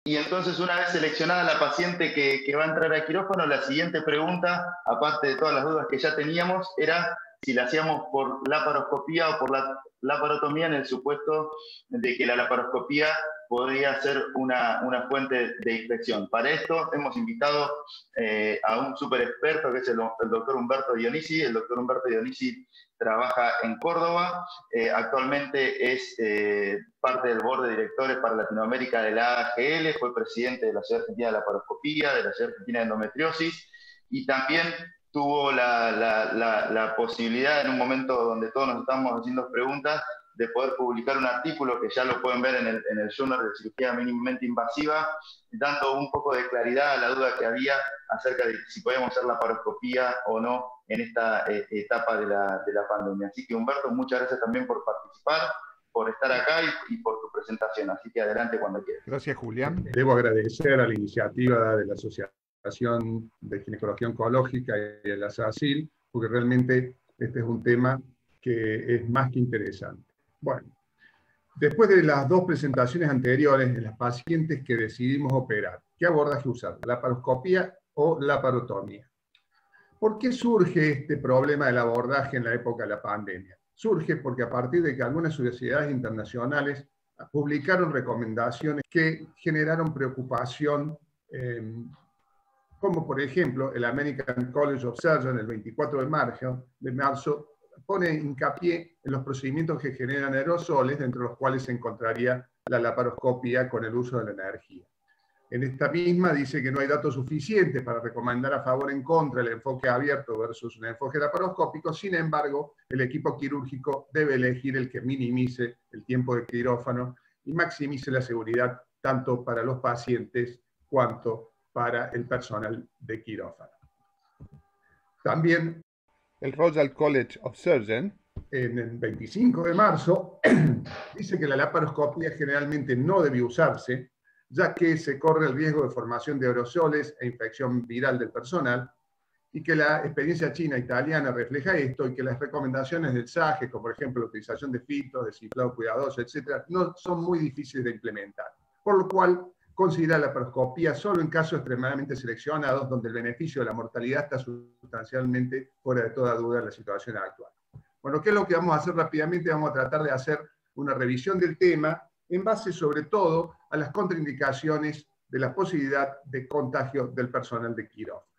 Y entonces, una vez seleccionada la paciente que va a entrar a quirófano, la siguiente pregunta, aparte de todas las dudas que ya teníamos, era si la hacíamos por laparoscopía o por la laparotomía, en el supuesto de que la laparoscopía podría ser una fuente de infección. Para esto hemos invitado a un súper experto, que es el doctor Humberto Dionisi. El doctor Humberto Dionisi trabaja en Córdoba, actualmente es parte del board de directores para Latinoamérica de la AGL, fue presidente de la Sociedad Argentina de Laparoscopía, de la Sociedad Argentina de Endometriosis, y también tuvo la posibilidad, en un momento donde todos nos estamos haciendo preguntas, de poder publicar un artículo que ya lo pueden ver en el Journal de Cirugía Mínimamente Invasiva, dando un poco de claridad a la duda que había acerca de si podíamos hacer laparoscopía o no en esta etapa de la pandemia. Así que, Humberto, muchas gracias también por participar, por estar acá y por tu presentación. Así que adelante cuando quieras. Gracias, Julián. Debo agradecer a la iniciativa de la Asociación de Ginecología Oncológica y de la SACIL, porque realmente este es un tema que es más que interesante. Bueno, después de las dos presentaciones anteriores de las pacientes que decidimos operar, ¿qué abordaje usar? ¿Laparoscopía o laparotomía? ¿Por qué surge este problema del abordaje en la época de la pandemia? Surge porque a partir de que algunas sociedades internacionales publicaron recomendaciones que generaron preocupación, como por ejemplo el American College of Surgeons el 24 de marzo pone hincapié en los procedimientos que generan aerosoles, entre los cuales se encontraría la laparoscopía con el uso de la energía. En esta misma dice que no hay datos suficientes para recomendar a favor o en contra el enfoque abierto versus un enfoque laparoscópico. Sin embargo, el equipo quirúrgico debe elegir el que minimice el tiempo de quirófano y maximice la seguridad tanto para los pacientes cuanto para el personal de quirófano. También el Royal College of Surgeons, en el 25 de marzo, dice que la laparoscopía generalmente no debe usarse, ya que se corre el riesgo de formación de aerosoles e infección viral del personal, y que la experiencia china e italiana refleja esto, y que las recomendaciones del SAGE, como por ejemplo la utilización de filtros, de cifrado cuidadoso, etc., no son muy difíciles de implementar, por lo cual considera la laparoscopía solo en casos extremadamente seleccionados, donde el beneficio de la mortalidad está sustancialmente fuera de toda duda en la situación actual. Bueno, ¿qué es lo que vamos a hacer rápidamente? Vamos a tratar de hacer una revisión del tema en base sobre todo a las contraindicaciones de la posibilidad de contagio del personal de quirófano.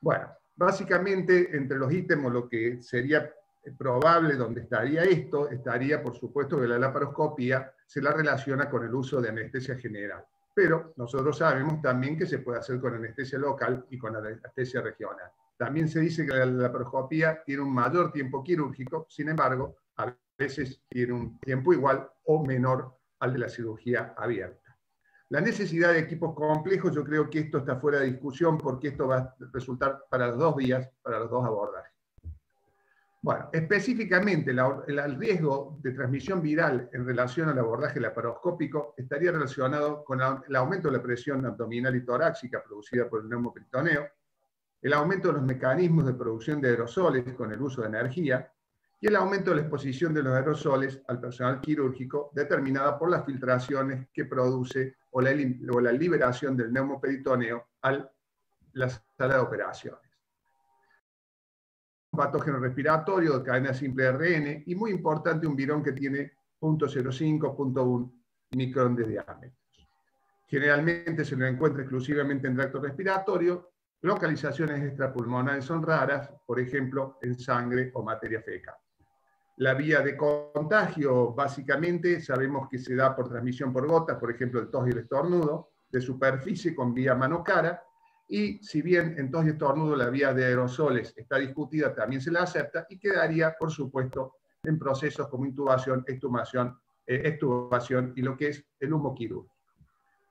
Bueno, básicamente entre los ítems o lo que sería probable donde estaría esto, estaría por supuesto que la laparoscopía se la relaciona con el uso de anestesia general. Pero nosotros sabemos también que se puede hacer con anestesia local y con anestesia regional. También se dice que la laparoscopía tiene un mayor tiempo quirúrgico, sin embargo, a veces tiene un tiempo igual o menor al de la cirugía abierta. La necesidad de equipos complejos, yo creo que esto está fuera de discusión porque esto va a resultar para las dos vías, para los dos abordajes. Bueno, específicamente el riesgo de transmisión viral en relación al abordaje laparoscópico estaría relacionado con el aumento de la presión abdominal y torácica producida por el neumoperitoneo, el aumento de los mecanismos de producción de aerosoles con el uso de energía y el aumento de la exposición de los aerosoles al personal quirúrgico determinada por las filtraciones que produce o la liberación del neumoperitoneo a la sala de operaciones. Un patógeno respiratorio de cadena simple de ARN y muy importante un virón que tiene 0.05, 0.1 micrón de diámetro. Generalmente se lo encuentra exclusivamente en tracto respiratorio. Localizaciones extrapulmonares son raras, por ejemplo, en sangre o materia fecal. La vía de contagio, básicamente, sabemos que se da por transmisión por gotas, por ejemplo, el tos y el estornudo, de superficie con vía mano-cara, y si bien en tos y estornudo la vía de aerosoles está discutida, también se la acepta, y quedaría, por supuesto, en procesos como intubación, extubación y lo que es el humo quirúrgico.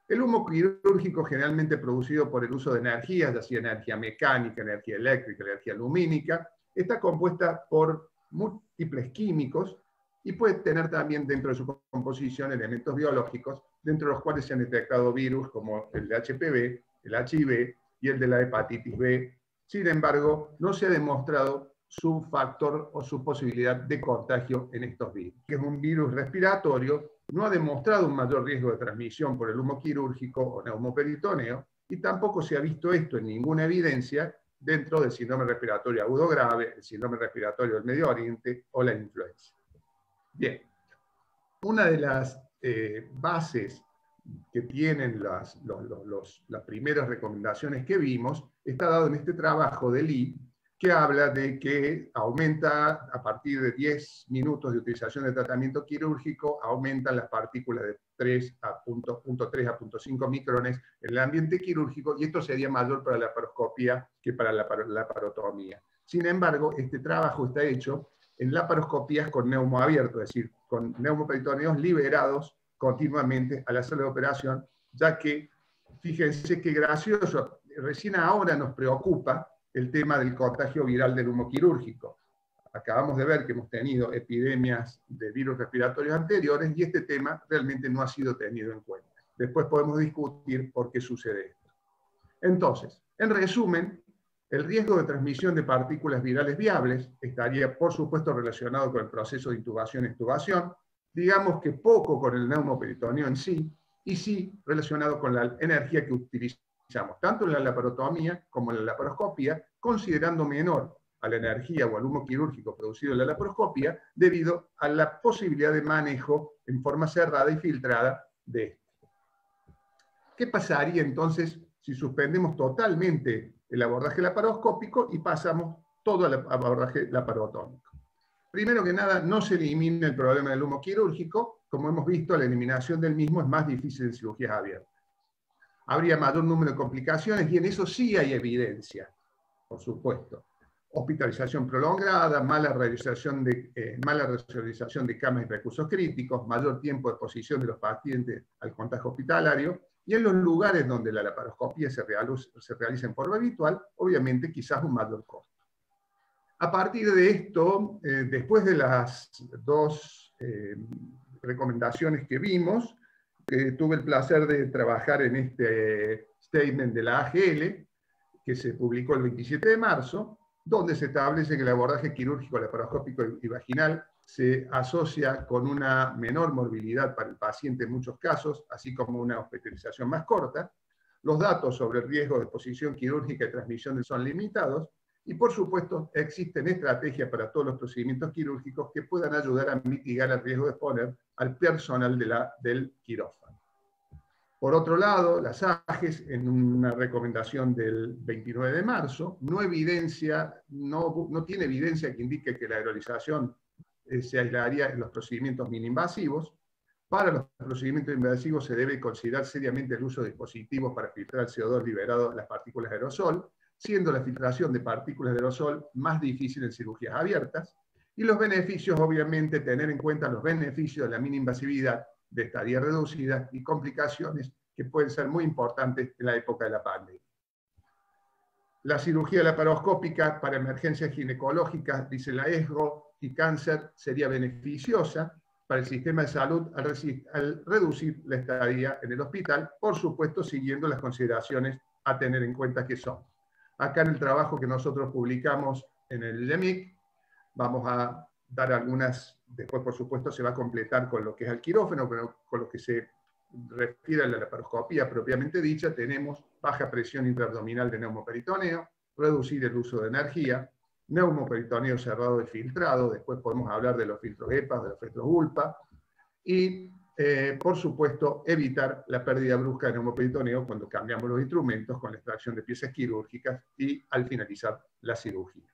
El humo quirúrgico generalmente producido por el uso de energías, ya sea energía mecánica, energía eléctrica, energía lumínica, está compuesta por múltiples químicos y puede tener también dentro de su composición elementos biológicos, dentro de los cuales se han detectado virus como el de HPV, el HIV y el de la hepatitis B. Sin embargo, no se ha demostrado su factor o su posibilidad de contagio en estos virus. Que es un virus respiratorio, no ha demostrado un mayor riesgo de transmisión por el humo quirúrgico o neumoperitoneo, y tampoco se ha visto esto en ninguna evidencia dentro del síndrome respiratorio agudo grave, el síndrome respiratorio del Medio Oriente o la influenza. Bien, una de las bases que tienen las primeras recomendaciones que vimos está dado en este trabajo de Lee, que habla de que aumenta a partir de 10 minutos de utilización de tratamiento quirúrgico, aumentan las partículas de 3 a 0.5 micrones en el ambiente quirúrgico, y esto sería mayor para la laparoscopía que para la laparotomía. Sin embargo, este trabajo está hecho en laparoscopías con neumo abierto, es decir, con neumoperitoneos liberados continuamente a la sala de operación, ya que, fíjense qué gracioso, recién ahora nos preocupa el tema del contagio viral del humo quirúrgico. Acabamos de ver que hemos tenido epidemias de virus respiratorios anteriores y este tema realmente no ha sido tenido en cuenta. Después podemos discutir por qué sucede esto. Entonces, en resumen, el riesgo de transmisión de partículas virales viables estaría, por supuesto, relacionado con el proceso de intubación-extubación, digamos que poco con el neumoperitoneo en sí, y sí relacionado con la energía que utilizamos, tanto en la laparotomía como en la laparoscopía, considerando menor a la energía o al humo quirúrgico producido en la laparoscopía, debido a la posibilidad de manejo en forma cerrada y filtrada de esto. ¿Qué pasaría entonces si suspendemos totalmente el abordaje laparoscópico y pasamos todo al abordaje laparotómico? Primero que nada, no se elimina el problema del humo quirúrgico. Como hemos visto, la eliminación del mismo es más difícil en cirugías abiertas. Habría mayor número de complicaciones, y en eso sí hay evidencia, por supuesto. Hospitalización prolongada, mala realización de camas y recursos críticos, mayor tiempo de exposición de los pacientes al contagio hospitalario, y en los lugares donde la laparoscopía se realiza en forma habitual, obviamente quizás un mayor costo. A partir de esto, después de las dos recomendaciones que vimos, tuve el placer de trabajar en este statement de la AGL, que se publicó el 27 de marzo, donde se establece que el abordaje quirúrgico, laparoscópico y vaginal se asocia con una menor morbilidad para el paciente en muchos casos, así como una hospitalización más corta. Los datos sobre el riesgo de exposición quirúrgica y transmisión son limitados, y por supuesto existen estrategias para todos los procedimientos quirúrgicos que puedan ayudar a mitigar el riesgo de exponer al personal del quirófano. Por otro lado, las AGES, en una recomendación del 29 de marzo, no tiene evidencia que indique que la aerolización se aislaría en los procedimientos mini-invasivos. Para los procedimientos invasivos se debe considerar seriamente el uso de dispositivos para filtrar el CO2 liberado de las partículas de aerosol, siendo la filtración de partículas de aerosol más difícil en cirugías abiertas, y los beneficios, obviamente, tener en cuenta los beneficios de la mini-invasividad, de estadía reducida y complicaciones que pueden ser muy importantes en la época de la pandemia. La cirugía laparoscópica para emergencias ginecológicas, dice la ESGO, y cáncer sería beneficiosa para el sistema de salud al reducir la estadía en el hospital, por supuesto siguiendo las consideraciones a tener en cuenta que son. Acá en el trabajo que nosotros publicamos en el LEMIC, vamos a dar algunas, después por supuesto se va a completar con lo que es el quirófano, pero con lo que se refiere a la laparoscopía propiamente dicha, tenemos baja presión intraabdominal de neumoperitoneo, reducir el uso de energía, neumoperitoneo cerrado y filtrado, después podemos hablar de los filtros EPA, de los filtros ULPA, y por supuesto evitar la pérdida brusca de neumoperitoneo cuando cambiamos los instrumentos con la extracción de piezas quirúrgicas y al finalizar la cirugía.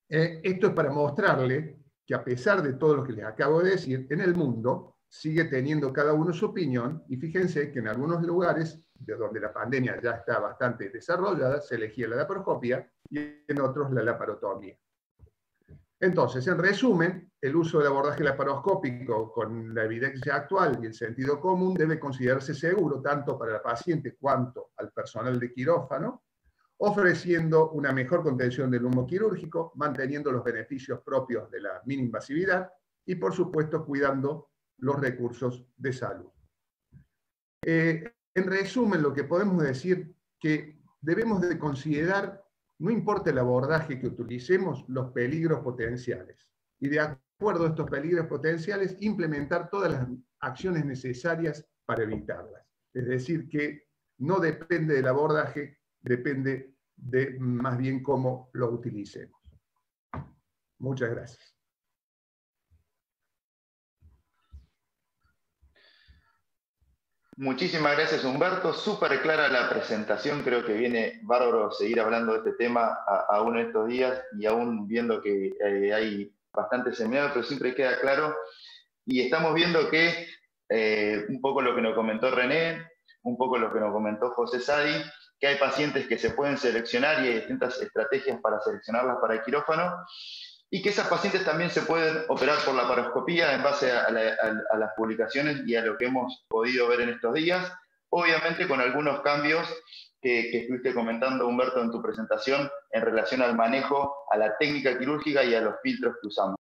Esto es para mostrarle que a pesar de todo lo que les acabo de decir, en el mundo sigue teniendo cada uno su opinión, y fíjense que en algunos lugares de donde la pandemia ya está bastante desarrollada, se elegía la laparoscopia y en otros la laparotomía. Entonces, en resumen, el uso del abordaje laparoscópico con la evidencia actual y el sentido común debe considerarse seguro tanto para el paciente cuanto al personal de quirófano, ofreciendo una mejor contención del humo quirúrgico, manteniendo los beneficios propios de la mini-invasividad y, por supuesto, cuidando los recursos de salud. En resumen, lo que podemos decir que debemos de considerar no importa el abordaje que utilicemos, los peligros potenciales. Y de acuerdo a estos peligros potenciales, implementar todas las acciones necesarias para evitarlas. Es decir, que no depende del abordaje, depende de más bien cómo lo utilicemos. Muchas gracias. Muchísimas gracias, Humberto. Súper clara la presentación. Creo que viene bárbaro seguir hablando de este tema aún en estos días y aún viendo que hay bastante seminarios, pero siempre queda claro. Y estamos viendo que un poco lo que nos comentó René, un poco lo que nos comentó José Sadi, que hay pacientes que se pueden seleccionar y hay distintas estrategias para seleccionarlas para el quirófano, y que esas pacientes también se pueden operar por laparoscopía en base a las publicaciones y a lo que hemos podido ver en estos días, obviamente con algunos cambios que estuviste comentando, Humberto, en tu presentación en relación al manejo, a la técnica quirúrgica y a los filtros que usamos.